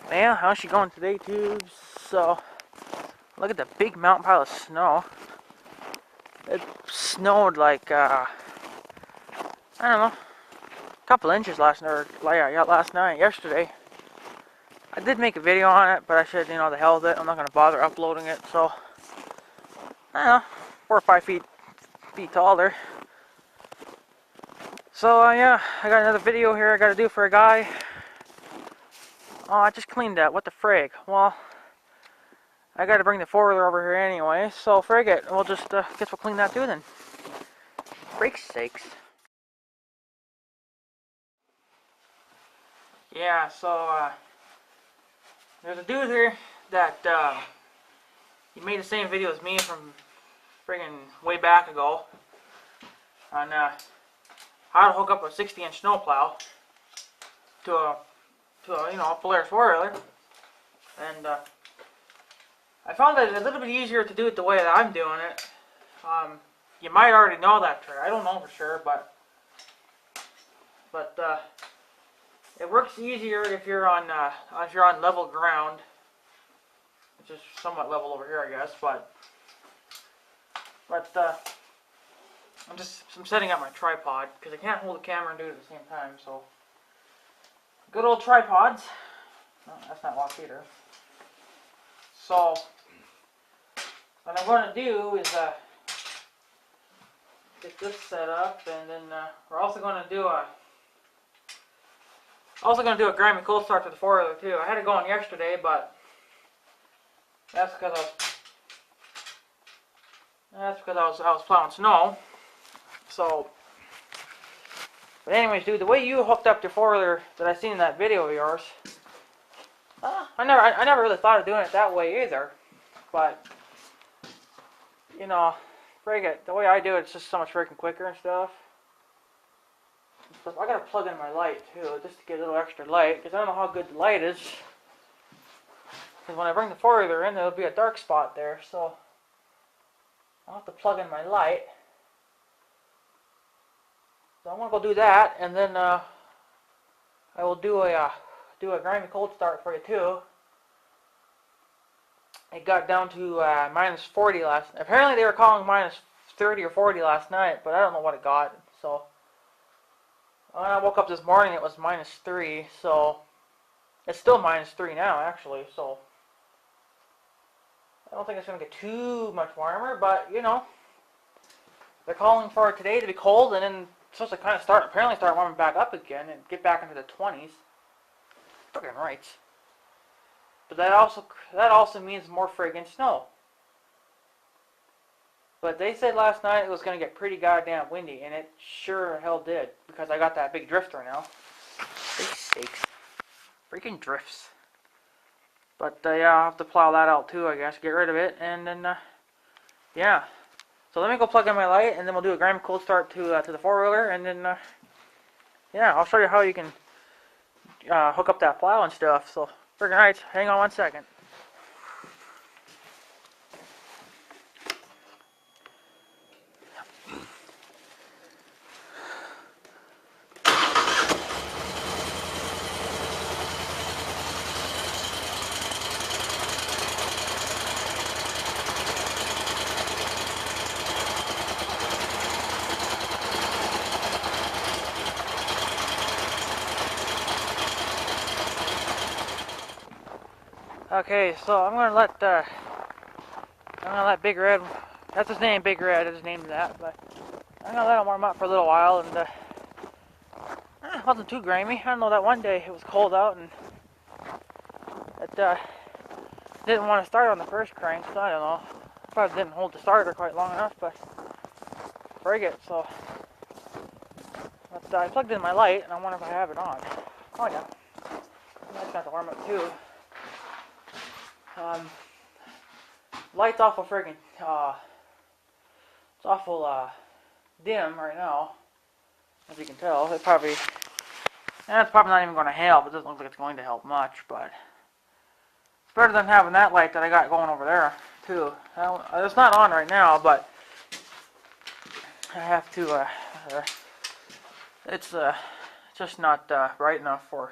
Well, how's she going today, tubes? So, look at the big mountain pile of snow. It snowed like, I don't know, a couple inches last night, yesterday. I did make a video on it, but I said, the hell with it. I'm not going to bother uploading it, so, I don't know, 4 or 5 feet taller. So, yeah, I got another video here I got to do for a guy. Oh, I just cleaned that. What the frig? Well, I got to bring the four-wheeler over here anyway, so frig it. We'll just, guess we'll clean that too then. Break's sakes. Yeah, so, there's a dude here that, he made the same video as me from friggin' way back ago on, how to hook up a 60-inch snowplow to a Polaris four-wheeler. And, I found that it's a little bit easier to do it the way that I'm doing it. You might already know that trick. I don't know for sure, but it works easier if you're on level ground, which is somewhat level over here, I guess. But I'm setting up my tripod because I can't hold the camera and do it at the same time. So good old tripods. No, that's not locked either. So what I'm going to do is get this set up, and then we're also going to do a Grammy cold start to the four-wheeler too. I had it going yesterday, but that's because I was plowing snow. So, but anyways, dude, the way you hooked up your four-wheeler that I seen in that video of yours, I never really thought of doing it that way either. But frig it, the way I do it's just so much freaking quicker and stuff. I gotta plug in my light too, just to get a little extra light, because I don't know how good the light is. Because when I bring the four-wheeler in, there'll be a dark spot there, so I'll have to plug in my light. So I'm gonna go do that, and then I will do a Grammy cold start for you too. It got down to minus 40 last night. Apparently they were calling minus 30 or 40 last night, but I don't know what it got. So when I woke up this morning, it was minus 3. So it's still minus 3 now, actually. So I don't think it's going to get too much warmer, but they're calling for today to be cold, and then it's supposed to kind of start warming back up again and get back into the 20s. Fucking right. But that also means more friggin' snow. But they said last night it was going to get pretty goddamn windy, and it sure hell did, because I got that big drifter now. Big sakes. Freaking drifts. But yeah, I'll have to plow that out too, I guess. Get rid of it, and then, yeah. So let me go plug in my light, and then we'll do a Grammy cold start to the four-wheeler, and then, yeah, I'll show you how you can hook up that plow and stuff. So, friggin' right, hang on 1 second. Okay, so I'm gonna let Big Red. That's his name, Big Red. I just named that, but I'm gonna let him warm up for a little while, and it wasn't too grimy. I don't know, that one day it was cold out, and it didn't want to start on the first crank, so I don't know. Probably didn't hold the starter quite long enough, but frig it. So, but I plugged in my light, and I wonder if I have it on. Oh yeah, that's got to warm up too. Light's awful friggin', it's awful, dim right now, as you can tell. It's probably not even going to help. It doesn't look like it's going to help much, but it's better than having that light that I got going over there, too. It's not on right now, but I have to, it's just not bright enough for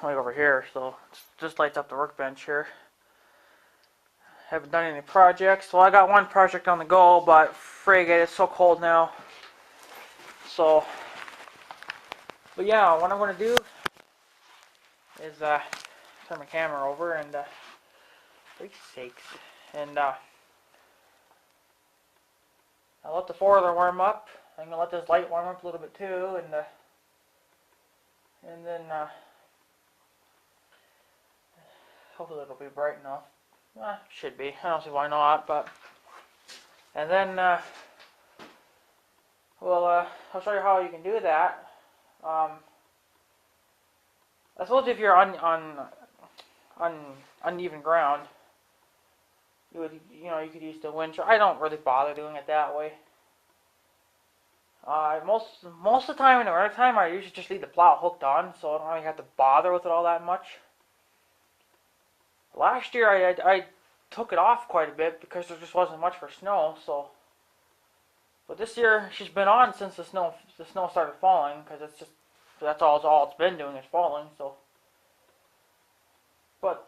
like over here, so it just lights up the workbench here. Haven't done any projects. Well, I got one project on the go, but frig it, it's so cold now. So, but yeah, what I'm going to do is turn my camera over and, for sakes, and I'll let the foiler warm up. I'm going to let this light warm up a little bit too, and then hopefully it'll be bright enough. Should be. I don't see why not, but and then well, I'll show you how you can do that. I suppose if you're on uneven ground, you could use the winch. I don't really bother doing it that way. Most of the time in the winter time, I usually just leave the plow hooked on, so I don't really have to bother with it all that much. Last year I took it off quite a bit because there just wasn't much for snow. So, but this year she's been on since the snow started falling, because that's all it's been doing is falling. So, but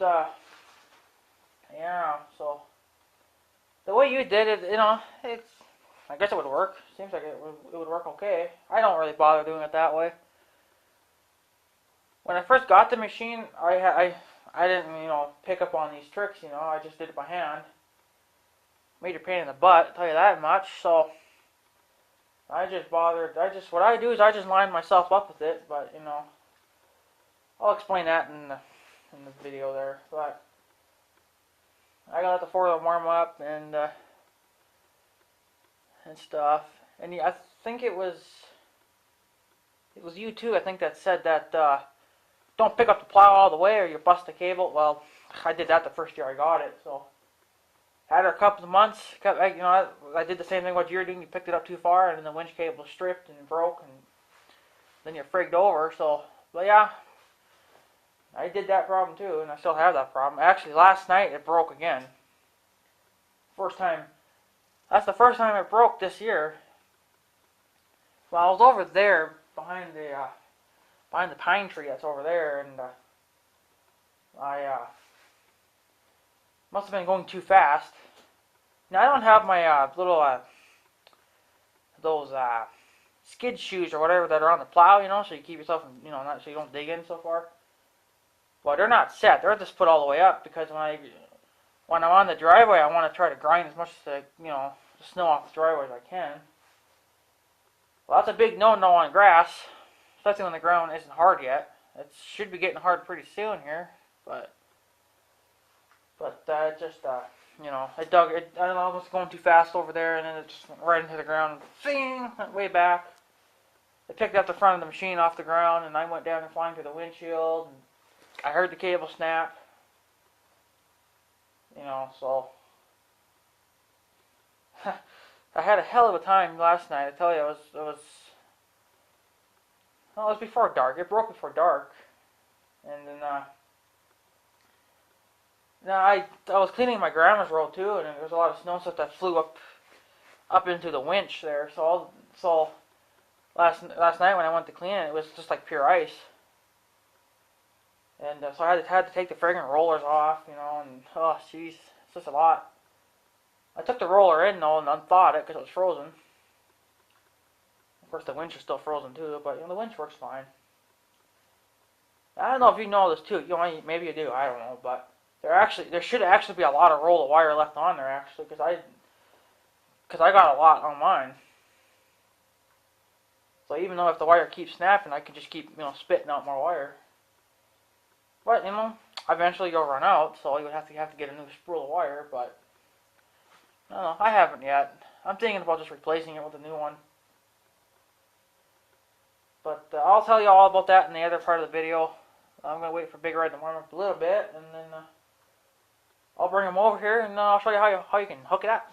yeah, so the way you did it, I guess it would work. Seems like it would work okay. I don't really bother doing it that way. When I first got the machine, I didn't, pick up on these tricks, I just did it by hand. Major pain in the butt, I'll tell you that much. So what I do is I just line myself up with it, but, I'll explain that in the video there. But I gotta let the foiler warm up and stuff. And I think it was you too, I think, that said that don't pick up the plow all the way or you bust the cable. Well, I did that the first year I got it, so had her a couple of months. I did the same thing what you're doing. You picked it up too far, and then the winch cable stripped and broke, and then you're frigged over. So, but yeah, I did that problem too, and I still have that problem. Actually, last night it broke again. First time. That's the first time it broke this year. Well, I was over there behind the pine tree that's over there, and I must have been going too fast. Now I don't have my little those skid shoes or whatever that are on the plow, so you keep yourself, so you don't dig in so far. Well, they're not set; they're just put all the way up because when I'm on the driveway, I want to try to grind as much as the snow off the driveway as I can. Well, that's a big no-no on grass, especially when the ground isn't hard yet. It should be getting hard pretty soon here, but just I dug it. I don't know, I was going too fast over there, and then it just went right into the ground. Zing! Went way back. I picked up the front of the machine off the ground, and I went down and flying through the windshield. And I heard the cable snap. So I had a hell of a time last night. I tell you, it was before dark. It broke before dark, and then I was cleaning my grandma's road too, and there was a lot of snow stuff that flew up into the winch there. So last night when I went to clean it, it was just like pure ice, and so I had to take the friggin' rollers off, and oh jeez, it's just a lot. I took the roller in though and unthawed it because it was frozen. Of course, the winch is still frozen too, but the winch works fine. I don't know if you know this too. Maybe you do. I don't know, but there should actually be a lot of roll of wire left on there actually, because I got a lot on mine. So even though if the wire keeps snapping, I can just keep spitting out more wire. But eventually you'll run out, so you would have to get a new spool of wire. But no, I haven't yet. I'm thinking about just replacing it with a new one. But I'll tell you all about that in the other part of the video. I'm going to wait for Big Red to warm up a little bit, and then I'll bring him over here, and I'll show you how you can hook it up.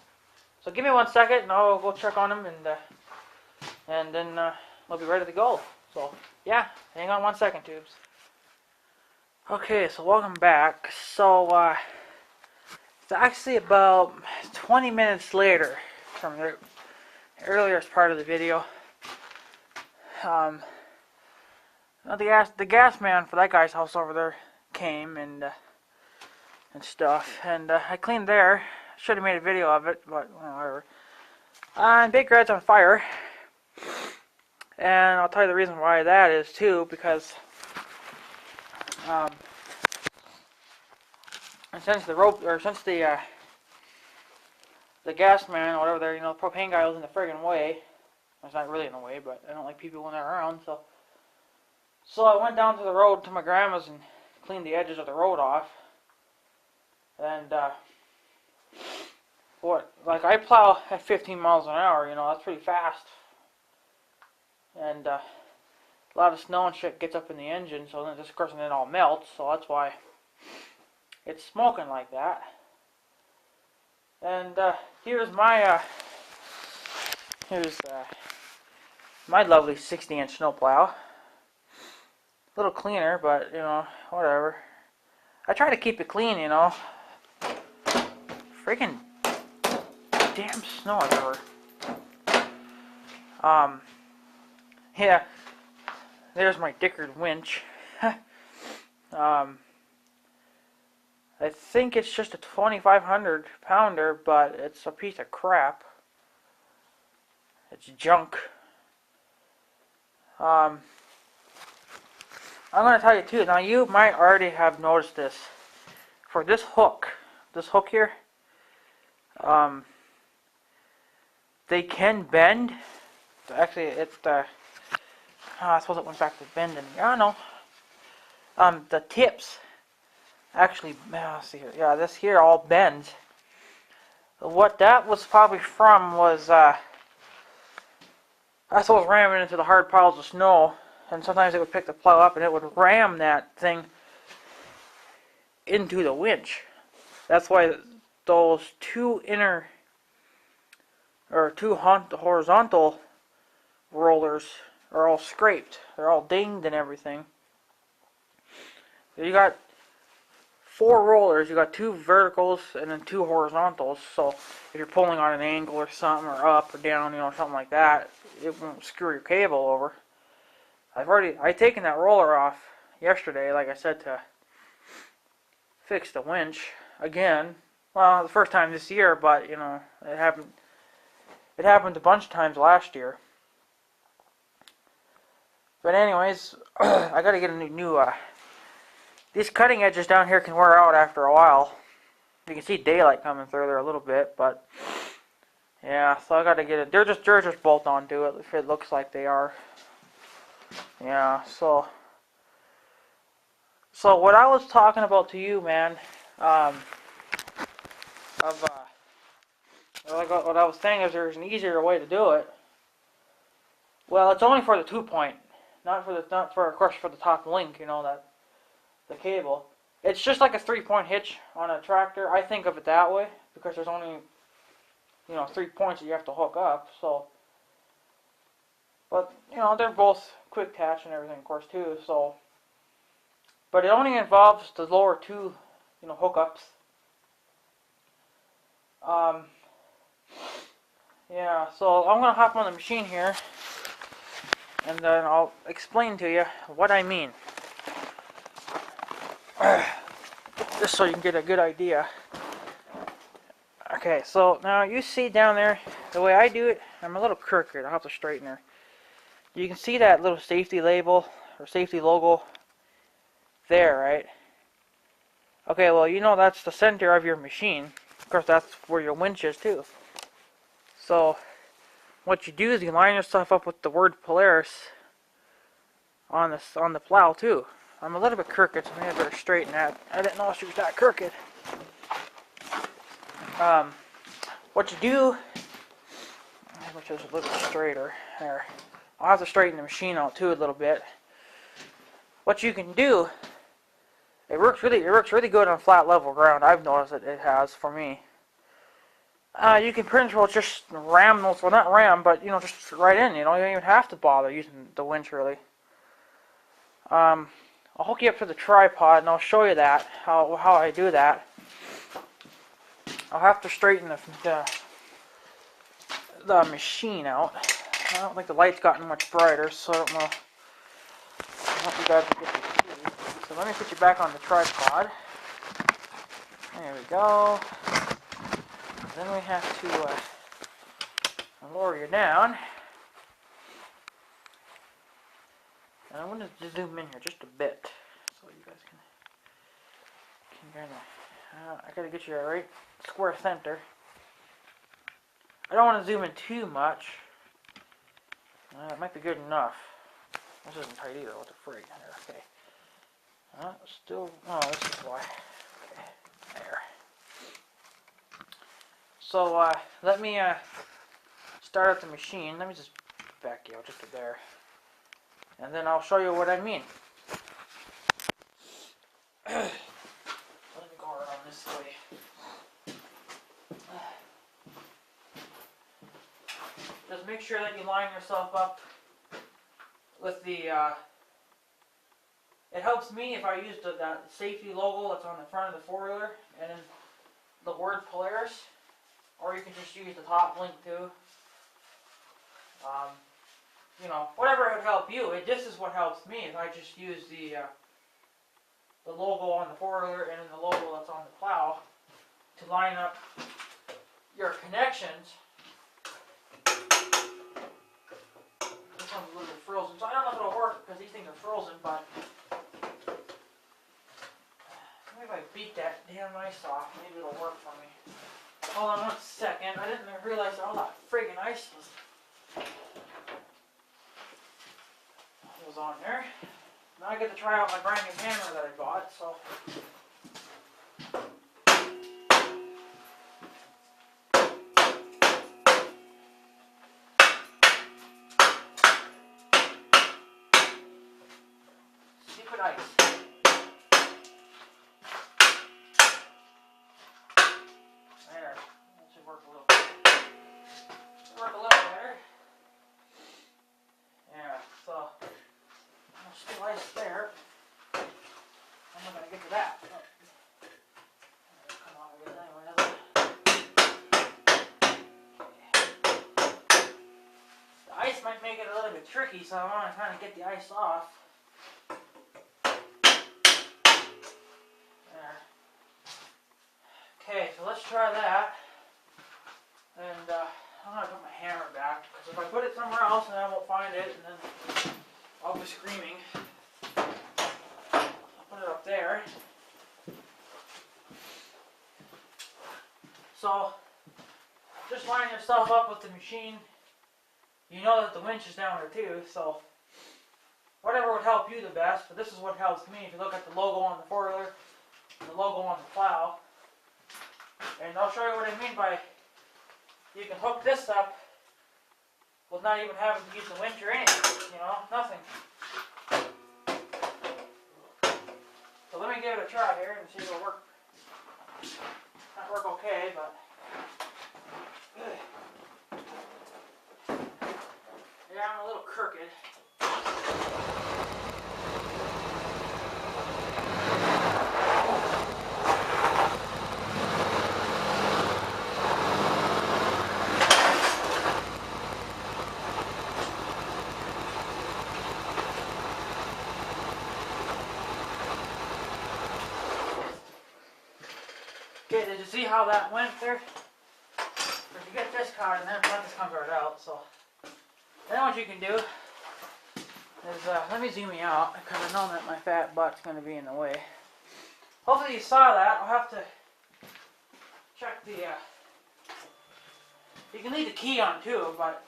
So give me 1 second, and I'll go check on him, and then we'll be ready to go. So, yeah, hang on 1 second, tubes. Okay, so welcome back. So, it's actually about 20 minutes later from the earlier part of the video. the gas man for that guy's house over there came and stuff, and I cleaned there. Should have made a video of it, but whatever. And Big Red's on fire, and I'll tell you the reason why that is too, because and since the gas man or whatever there, the propane guy was in the friggin' way. It's not really in the way, but I don't like people when they're around, so I went down to the road to my grandma's and cleaned the edges of the road off. And like I plow at 15 miles an hour, that's pretty fast. And a lot of snow and shit gets up in the engine, so then of course it all melts, so that's why it's smoking like that. And here's my lovely 60-inch snowplow. A little cleaner, but whatever. I try to keep it clean, Freaking damn snow everywhere. Yeah. There's my Dickard winch. I think it's just a 2,500 pounder, but it's a piece of crap. It's junk. I'm going to tell you too, now you might already have noticed this. For this hook here, they can bend. Actually, it's I suppose it went back to bending. I don't know. The tips actually, let's see here. Yeah, this here all bends. What that was probably from was, I suppose, ramming into the hard piles of snow. And sometimes it would pick the plow up and it would ram that thing into the winch. That's why those two horizontal rollers are all scraped. They're all dinged and everything. You got 4 rollers. You got 2 verticals and then 2 horizontals. So if you're pulling on an angle or something, or up or down, something like that, it won't screw your cable over. I'd taken that roller off yesterday, like I said, to fix the winch again. Well, the first time this year, but it happened a bunch of times last year. But anyways, I gotta get a new these cutting edges down here can wear out after a while. You can see daylight coming through there a little bit, but yeah, so I gotta get it. They're just bolt onto it if it looks like they are. Yeah, so what I was talking about to you, man, what I was saying is there's an easier way to do it. Well, it's only for the 2-point, not for of course for the top link, that the cable. It's just like a 3-point hitch on a tractor. I think of it that way because there's only 3 points that you have to hook up. So, but they're both quick attach and everything, of course, too. So, but it only involves the lower 2, hookups. Yeah. So I'm gonna hop on the machine here, and then I'll explain to you what I mean, just so you can get a good idea. Okay. So now you see down there the way I do it. I'm a little crooked. I'll have to straighten her. You can see that little safety label or safety logo there, right? Okay, well, that's the center of your machine. Of course, that's where your winch is too. So what you do is you line yourself up with the word Polaris on the plow too. I'm a little bit crooked, so maybe I better straighten that. I didn't know she was that crooked. What you do, which is a little straighter there. I'll have to straighten the machine out too a little bit. What you can do, it works really good on flat level ground. I've noticed that it has for me. You can pretty much just ram those, well, not ram, but just right in. You don't even have to bother using the winch really. I'll hook you up to the tripod and I'll show you that how I do that. I'll have to straighten the machine out. I don't think the light's gotten much brighter, so I don't know. I want you guys to get to see. So let me put you back on the tripod. There we go. Then we have to lower you down. And I'm going to zoom in here just a bit so you guys can kind of. I got to get you right square center. I don't want to zoom in too much. It might be good enough. This isn't tight either. What the frig? Okay. Still. Oh, this is why. Okay. There. So let me start up the machine. Let me just back you out just to there, and then I'll show you what I mean. Let me go around this way. Just make sure that you line yourself up with the. It helps me if I use that safety logo that's on the front of the four-wheeler and then the word Polaris, or you can just use the top link too. You know, whatever would help you. This is what helps me if I just use the logo on the four-wheeler and then the logo that's on the plow to line up your connections. This one's a little bit frozen, so I don't know if it'll work because these things are frozen, but maybe if I beat that damn ice off, maybe it'll work for me. Hold on 1 second. I didn't realize all that friggin' ice was on there. Now I get to try out my brand new hammer that I bought, so. Stupid ice. There. That should work a little bit. Work a little better. Yeah, so there's still ice there. I'm not gonna get to that. Oh. Come on, I guess anyway. The ice might make it a little bit tricky, so I want to kind of get the ice off. There. Okay, so let's try that. And I'm going to put my hammer back, because if I put it somewhere else, then I won't find it, and then I'll be screaming. I'll put it up there. So, just line yourself up with the machine. You know that the winch is down there too, so whatever would help you the best, but this is what helps me. If you look at the logo on the four-wheeler, the logo on the plow, and I'll show you what I mean by you can hook this up with not even having to use the winch or anything, you know, nothing. So let me give it a try here and see if it'll work. Not work okay, but yeah, I'm a little crooked. Okay, did you see how that went there? If you get this card in there, this comes right out, so. Then what you can do is, let me zoom you out, because I know that my fat butt's going to be in the way. Hopefully you saw that. I'll have to check the, you can leave the key on too, but,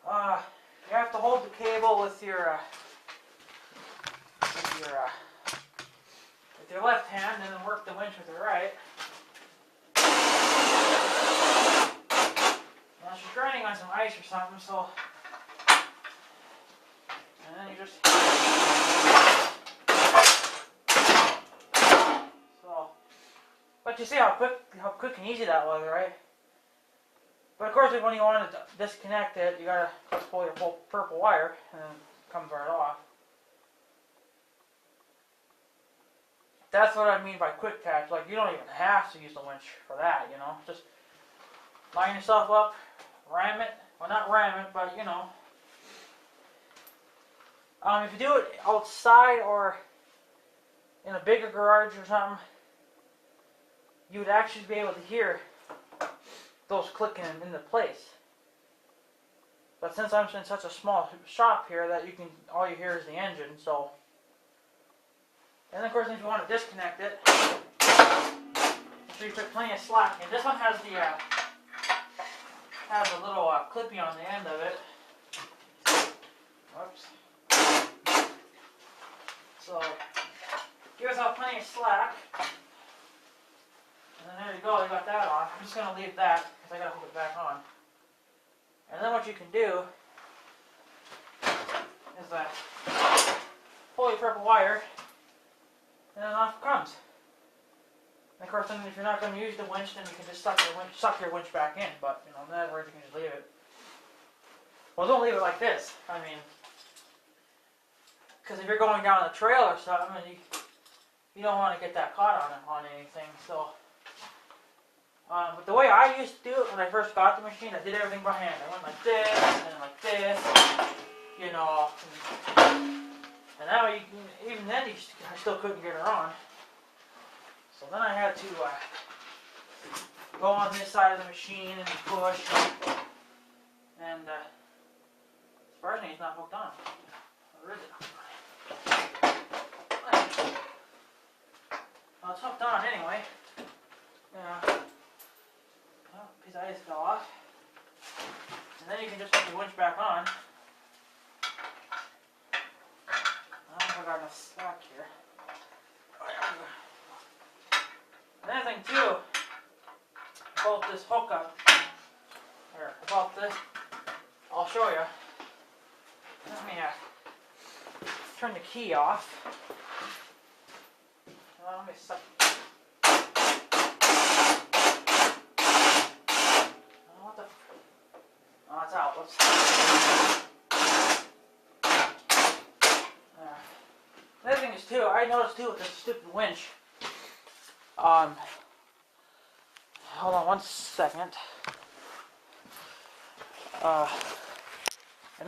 you have to hold the cable with your left hand and then work the winch with your right. Now she's grinding on some ice or something, so, and then you just, so, but you see how quick and easy that was, right? But of course, when you want to disconnect it, you gotta just pull your purple wire, and then it comes right off. That's what I mean by quick attach. Like, you don't even have to use the winch for that, you know. Just line yourself up, ram it. Well, not ram it, but, you know. If you do it outside or in a bigger garage or something, you would actually be able to hear those clicking into place. But since I'm in such a small shop here that all you hear is the engine, so. And then of course if you want to disconnect it, make sure you put plenty of slack in. This one has a little clippy on the end of it. Whoops. So give yourself plenty of slack. And then there you go, you got that on. I'm just going to leave that because I got to hook it back on. And then what you can do is pull your purple wire, and then off it comes. And of course, then if you're not going to use the winch, then you can just suck your winch back in. But in other words, you can just leave it. Well, don't leave it like this. I mean, because if you're going down the trail or something, you don't want to get that caught on anything. So. But the way I used to do it when I first got the machine, I did everything by hand. I went like this, and then like this, you know. And now, even then, I still couldn't get her on. So then I had to go on this side of the machine and push. And surprisingly, it's not hooked on. Or is it? Well, it's hooked on anyway. Yeah. Piece of ice fell off. And then you can just put the winch back on. I don't know if I got enough slack here. Another thing too, about this hookup, or about this, I'll show you. Let me turn the key off. Let me suck. Oh, it's out. Whoops. Another thing is too, I noticed too with this stupid winch. Hold on one second. I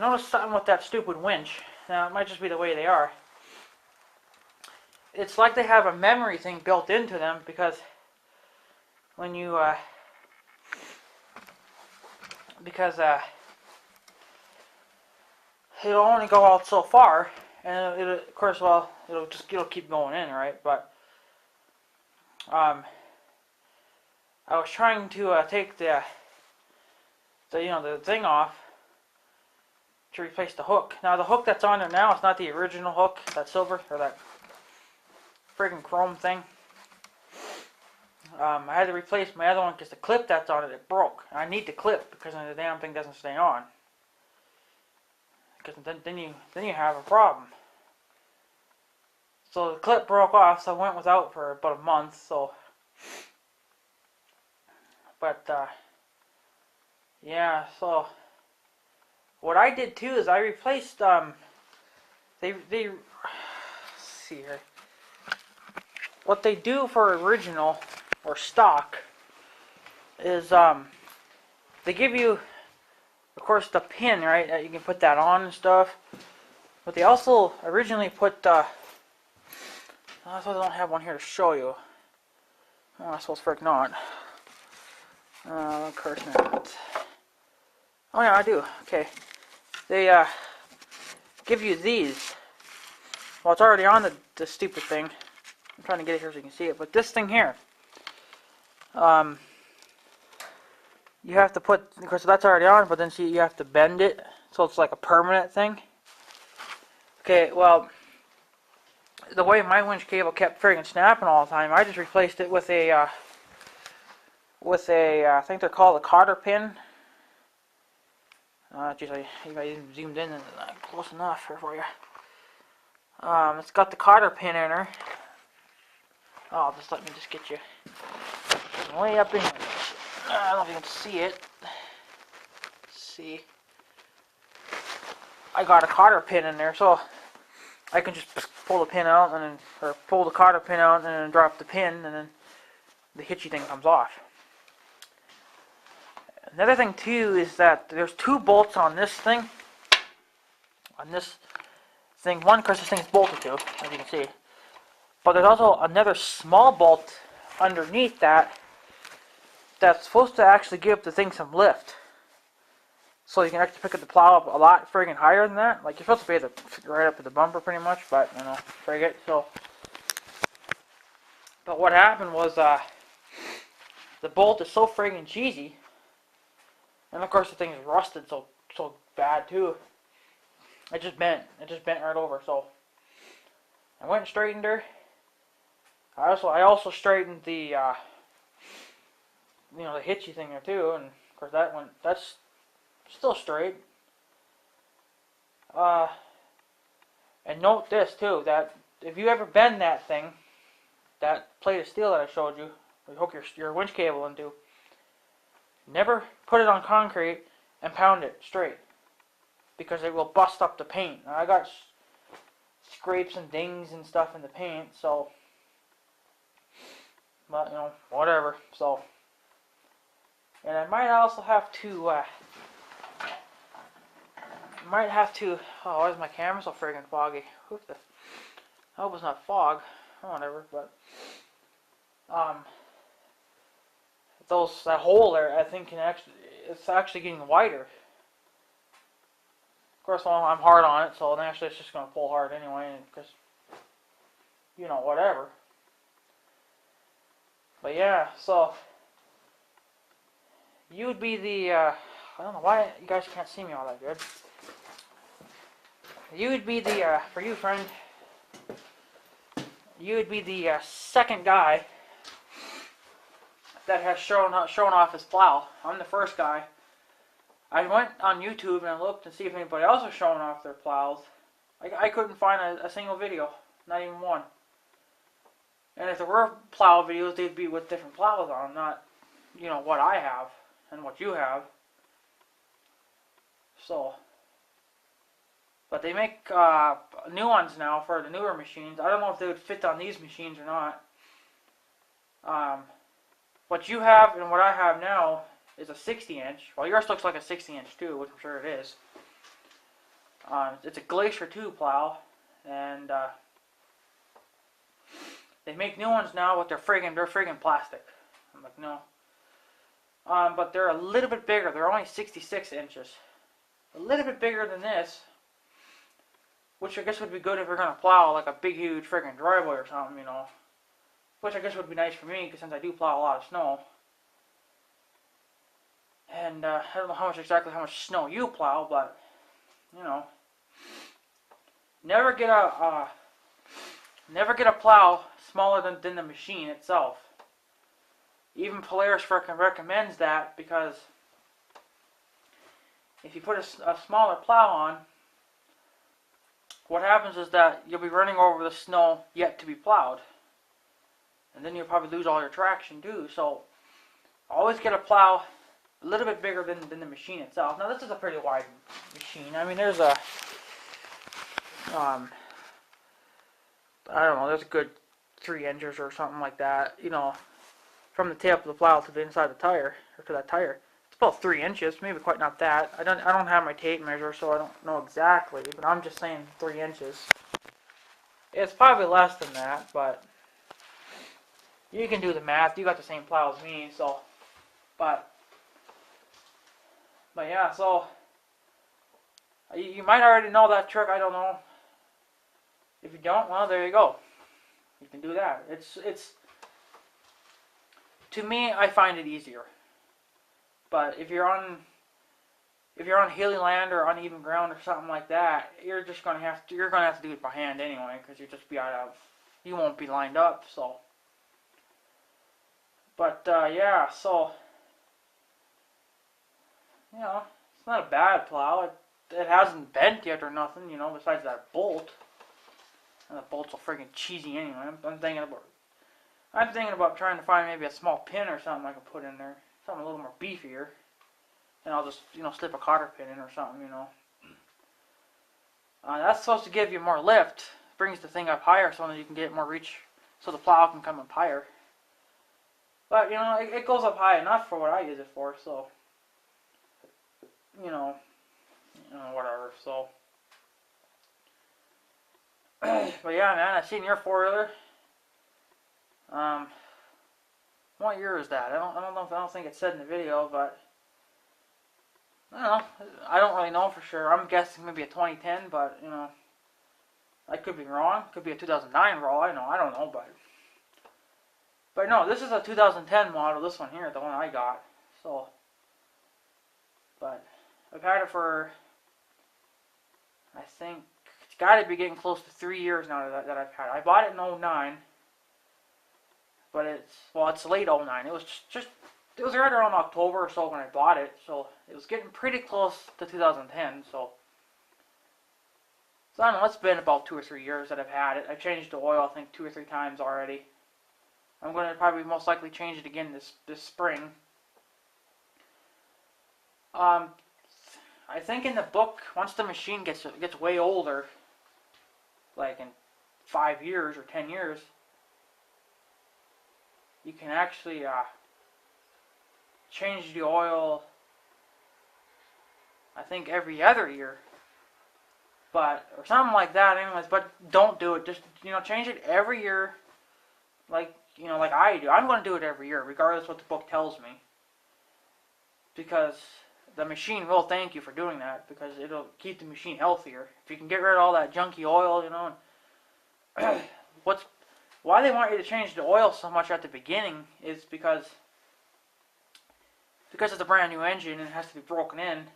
noticed something with that stupid winch. Now it might just be the way they are. It's like they have a memory thing built into them because when you it'll only go out so far, and of course, well, it'll keep going in, right? But I was trying to take the thing off to replace the hook. Now the hook that's on there now is not the original hook, that silver or that friggin' chrome thing. I had to replace my other one because the clip that's on it broke. I need the clip because the damn thing doesn't stay on. Because then you have a problem. So the clip broke off, so I went without for about a month. So, but yeah. So what I did too is I replaced they let's see here. What they do for original or stock is they give you, of course, the pin, right, that you can put that on and stuff, but they also originally put I don't have one here to show you. Oh, I suppose frick not. Of course not. Oh yeah, I do. Okay, they give you these. Well, it's already on the stupid thing. I'm trying to get it here so you can see it, but this thing here, you have to put, of course that's already on, but then see, you have to bend it, so it's like a permanent thing. Okay, well, the way my winch cable kept friggin' snapping all the time, I just replaced it with a, I think they're called a cotter pin. Geez, I even zoomed in and close enough here for you. It's got the cotter pin in her. Oh, just let me just get you way up in here. I don't know if you can see it. Let's see. I got a cotter pin in there, so I can just pull the pin out and then, or pull the cotter pin out and then drop the pin, and then the hitchy thing comes off. Another thing too is that there's two bolts on this thing, on this thing. One, because this thing's bolted to, as you can see. But there's also another small bolt underneath that's supposed to actually give the thing some lift. So you can actually pick up the plow up a lot friggin' higher than that. Like, you're supposed to be able to right up at the bumper pretty much, but, you know, frig it. So, but what happened was, the bolt is so friggin' cheesy. And of course the thing is rusted so bad too. It just bent right over. So I went and straightened her. I also straightened the the hitchy thing there too, and of course that's still straight. And note this too, that if you ever bend that thing, that plate of steel that I showed you, you hook your winch cable into, never put it on concrete and pound it straight, because it will bust up the paint. Now, I got scrapes and dings and stuff in the paint, so, but, whatever. So, and I might also have to, oh, why is my camera so friggin' foggy? I hope it's not fog, whatever, but, that hole there, I think it's actually getting wider. Of course, well, I'm hard on it, so naturally it's just going to pull hard anyway, because, whatever. But yeah, so, you would be the, I don't know why you guys can't see me all that good. You would be the, for you friend, you would be the second guy that has shown off his plow. I'm the first guy. I went on YouTube and I looked to see if anybody else was showing off their plows. I couldn't find a single video, not even one. And if there were plow videos, they'd be with different plows on them, not, what I have and what you have. So, but they make new ones now for the newer machines. I don't know if they would fit on these machines or not. What you have and what I have now is a 60-inch. Well, yours looks like a 60-inch too, which I'm sure it is. It's a Glacier 2 plow, and they make new ones now, but they're friggin' plastic. I'm like, no. But they're a little bit bigger. They're only 66 inches. A little bit bigger than this, which I guess would be good if you're gonna plow like a big, huge friggin' driveway or something, Which I guess would be nice for me, because since I do plow a lot of snow. And I don't know exactly how much snow you plow, but, never get a plow smaller than the machine itself. Even Polaris recommends that, because if you put a smaller plow on, what happens is that you'll be running over the snow yet to be plowed. And then you'll probably lose all your traction too. So always get a plow a little bit bigger than the machine itself. Now this is a pretty wide machine. I mean, there's a I don't know, there's a good 3 inches or something like that, from the tip of the plow to the inside of the tire, or to that tire. It's about 3 inches, maybe quite not that. I don't have my tape measure, so I don't know exactly, but I'm just saying 3 inches. It's probably less than that, but you can do the math. You got the same plow as me, so, but yeah, so, you might already know that trick, I don't know. If you don't, well, there you go. You can do that. It's, to me, I find it easier. But if you're on hilly land or uneven ground or something like that, you're gonna have to do it by hand anyway, because you won't be lined up, so. But, yeah, so, it's not a bad plow. It hasn't bent yet or nothing, besides that bolt. And the bolt's so friggin' cheesy anyway. I'm thinking about trying to find maybe a small pin or something I can put in there. Something a little more beefier. And I'll just, slip a cotter pin in or something, That's supposed to give you more lift. Brings the thing up higher so that you can get more reach, so the plow can come up higher. But, it goes up high enough for what I use it for, so, whatever, so. But yeah, man, I seen your four-wheeler. Um, what year is that? I don't think it said in the video, but I don't know. I don't really know for sure. I'm guessing maybe a 2010, but you know, I could be wrong. Could be a 2009 roll. I don't know, but no, this is a 2010 model. This one here, the one I got. So, but I've had it for, I think it's got to be getting close to 3 years now that I've had it. I bought it in '09, but it's late '09. It was right around October or so when I bought it, so it was getting pretty close to 2010. So I don't know. It's been about 2 or 3 years that I've had it. I've changed the oil, I think 2 or 3 times already. I'm going to probably most likely change it again this spring. I think in the book, once the machine gets way older, like in 5 years or 10 years, you can actually change the oil, I think every other year, or something like that. Anyways, but don't do it. Just change it every year, like like I do. I'm going to do it every year, regardless what the book tells me, because the machine will thank you for doing that, because it'll keep the machine healthier. If you can get rid of all that junky oil, and why they want you to change the oil so much at the beginning is because it's a brand new engine and it has to be broken in.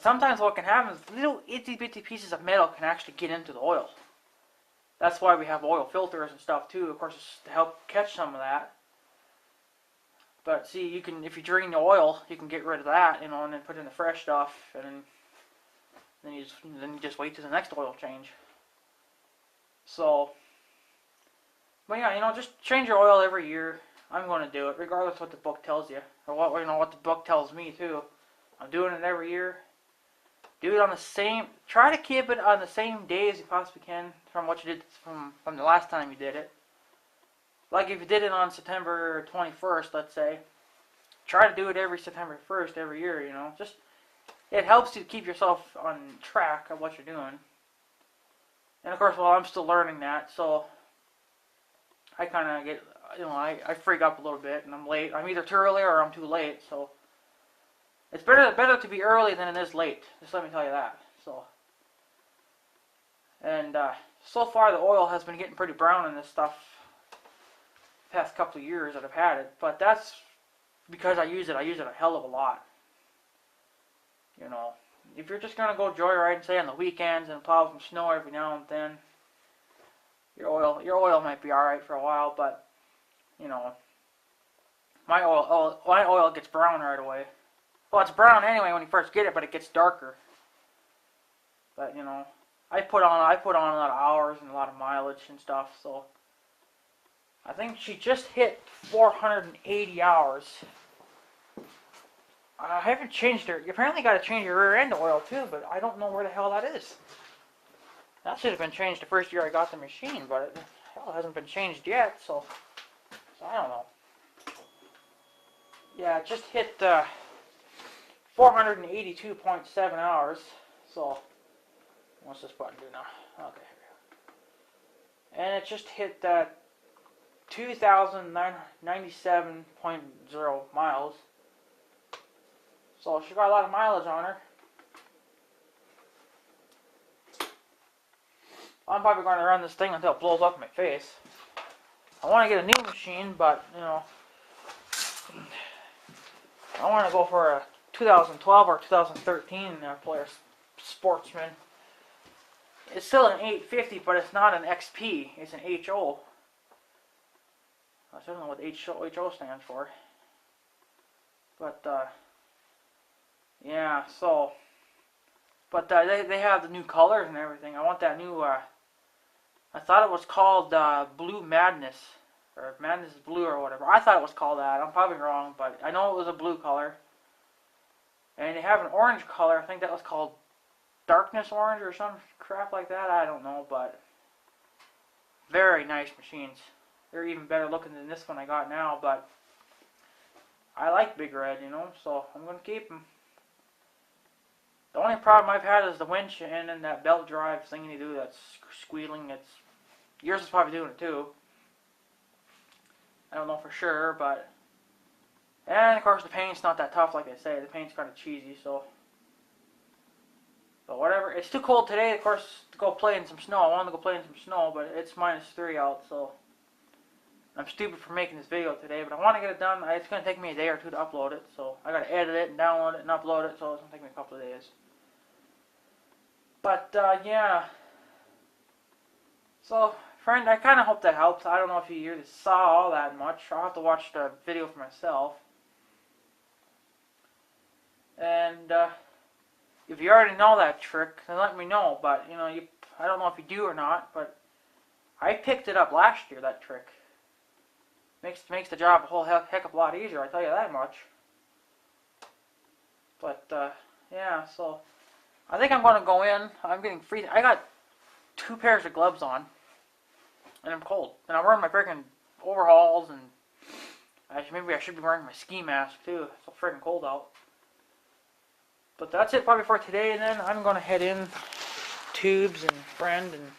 Sometimes what can happen is little itty bitty pieces of metal can actually get into the oil. That's why we have oil filters and stuff too, of course, it's to help catch some of that. But see, if you drain the oil, you can get rid of that, and then put in the fresh stuff, and then you just wait till the next oil change. So, but yeah, just change your oil every year. I'm going to do it, regardless of what the book tells you, or what the book tells me too. I'm doing it every year. Do it on the same. Try to keep it on the same day as you possibly can from what you did from the last time you did it. Like if you did it on September 21st, let's say, try to do it every September 1st every year. Just it helps you keep yourself on track of what you're doing. And of course, I'm still learning that, so I kind of get, I freak up a little bit, and I'm late. I'm either too early or I'm too late. So it's better to be early than it is late. Just let me tell you that. So, and so far the oil has been getting pretty brown in this stuff the past couple of years that I've had it. But that's because I use it a hell of a lot. If you're just gonna go joyriding, say on the weekends, and plow some snow every now and then, your oil might be all right for a while. But my oil gets brown right away. Well, it's brown anyway when you first get it, but it gets darker. But I put on a lot of hours and a lot of mileage and stuff, so I think she just hit 480 hours. I haven't changed her. You apparently got to change your rear end oil too, but I don't know where the hell that is. That should have been changed the first year I got the machine, but it hasn't been changed yet, so I don't know. Yeah, it just hit 482.7 hours. So what's this button do now? Okay. And it just hit 2,097.0 miles. So she got a lot of mileage on her. I'm probably going to run this thing until it blows up in my face. I want to get a new machine, but I want to go for a 2012 or 2013 Polaris Sportsman. It's still an 850, but it's not an XP. It's an HO. I don't know what HO stands for. But yeah, so. But they have the new colors and everything. I want that new. I thought it was called Blue Madness, or Madness Blue or whatever. I thought it was called that. I'm probably wrong, but I know it was a blue color. And they have an orange color. I think that was called Darkness Orange or some crap like that. I don't know, but very nice machines. They're even better looking than this one I got now, but I like Big Red, so I'm going to keep them. The only problem I've had is the winch and then that belt drive thing you do that's squealing. It's yours is probably doing it too. I don't know for sure, but and of course the paint's not that tough like I say. The paint's kind of cheesy, so. But whatever. It's too cold today, of course, to go play in some snow. I wanted to go play in some snow, but it's -3 out, so I'm stupid for making this video today. But I want to get it done. It's going to take me a day or two to upload it, so I got to edit it and download it and upload it, so it's going to take me a couple of days. But yeah. So, friend, I kind of hope that helps. I don't know if you really saw all that much. I'll have to watch the video for myself. And if you already know that trick, then let me know. But, you know, I don't know if you do or not, but I picked it up last year, that trick. Makes the job a whole heck of a lot easier, I tell you that much. But, yeah, so I think I'm going to go in. I'm getting free. I got 2 pairs of gloves on, and I'm cold. And I'm wearing my freaking overalls, and maybe I should be wearing my ski mask, too. It's so freaking cold out. But that's it probably for today, and then I'm going to head in, tubes and friend, and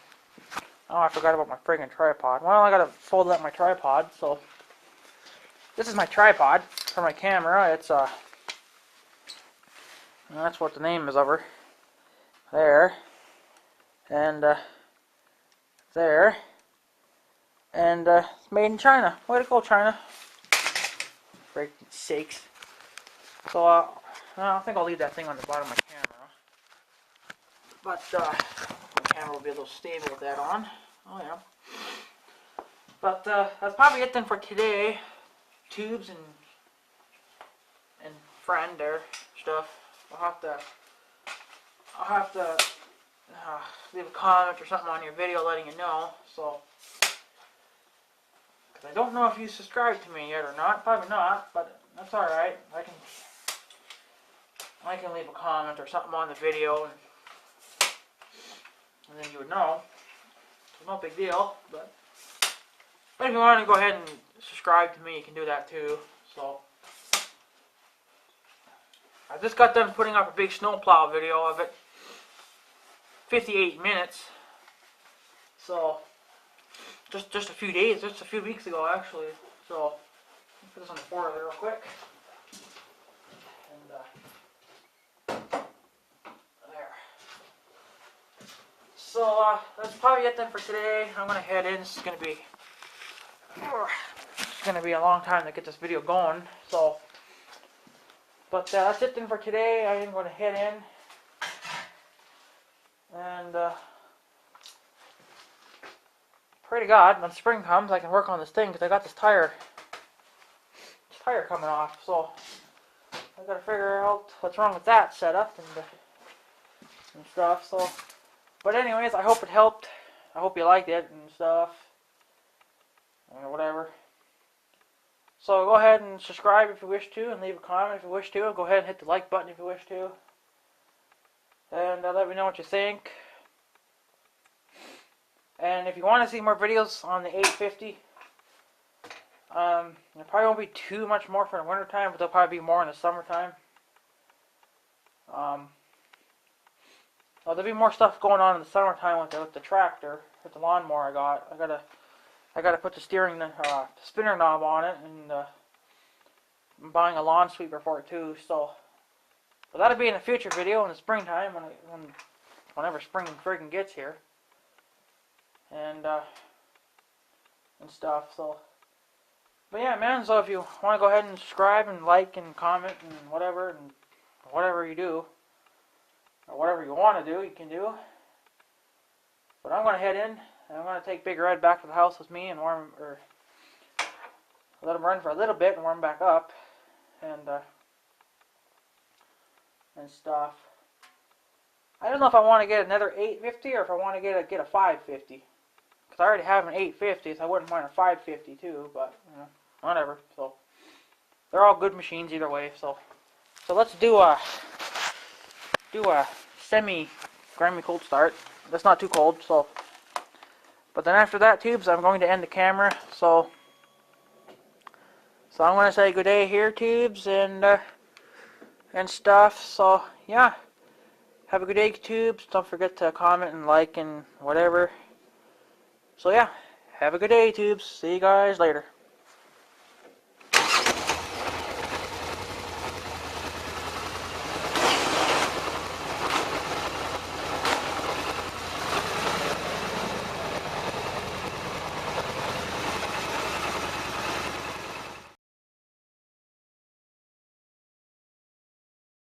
oh, I forgot about my friggin' tripod. Well, I got to fold up my tripod, so this is my tripod for my camera. It's that's what the name is of her. There, and there, and it's made in China. Way to go, China! For sakes. So I think I'll leave that thing on the bottom of my camera. But my camera will be a little stable with that on. Oh yeah. But that's probably it then for today. Tubes and friend or stuff. I'll have to leave a comment or something on your video letting you know. So, because I don't know if you subscribed to me yet or not. Probably not, but that's all right. I can leave a comment or something on the video, and then you would know. It's no big deal, but if you want to go ahead and subscribe to me, you can do that too. So I just got done putting up a big snowplow video of it, 58 minutes. So just a few days, just a few weeks ago actually. So let me put this on the board real quick. So that's probably it then for today. I'm gonna head in. It's gonna be a long time to get this video going. So, but that's it then for today. I am gonna head in, and pray to God when spring comes I can work on this thing, because I got this tire coming off. So I gotta figure out what's wrong with that setup and stuff. So. But anyways, I hope it helped. I hope you liked it and stuff. Or whatever. So go ahead and subscribe if you wish to, and leave a comment if you wish to. Go ahead and hit the like button if you wish to. And let me know what you think. And if you want to see more videos on the 850, there probably won't be too much more for the winter time, but there'll probably be more in the summertime. Well, there'll be more stuff going on in the summertime with the tractor, with the lawnmower I got. I gotta put the spinner knob on it, and I'm buying a lawn sweeper for it too. So, but that'll be in a future video in the springtime whenever spring friggin' gets here, and stuff. So, but yeah, man. So if you want to go ahead and subscribe and like and comment and whatever you do. Or whatever you want to do, you can do. But I'm going to head in, and I'm going to take Big Red back to the house with me and let him run for a little bit and warm back up, and stuff. I don't know if I want to get another 850 or if I want to get a 550. Because I already have an 850, so I wouldn't mind a 550 too, but, you know, whatever. So, they're all good machines either way, so let's do a semi-grimy cold start. That's not too cold, so. But then after that, tubes, I'm going to end the camera. So I'm going to say good day here, tubes, and stuff. So yeah, Have a good day, YouTubes. Don't forget to comment and like and whatever. So yeah, have a good day, YouTubes. See you guys later.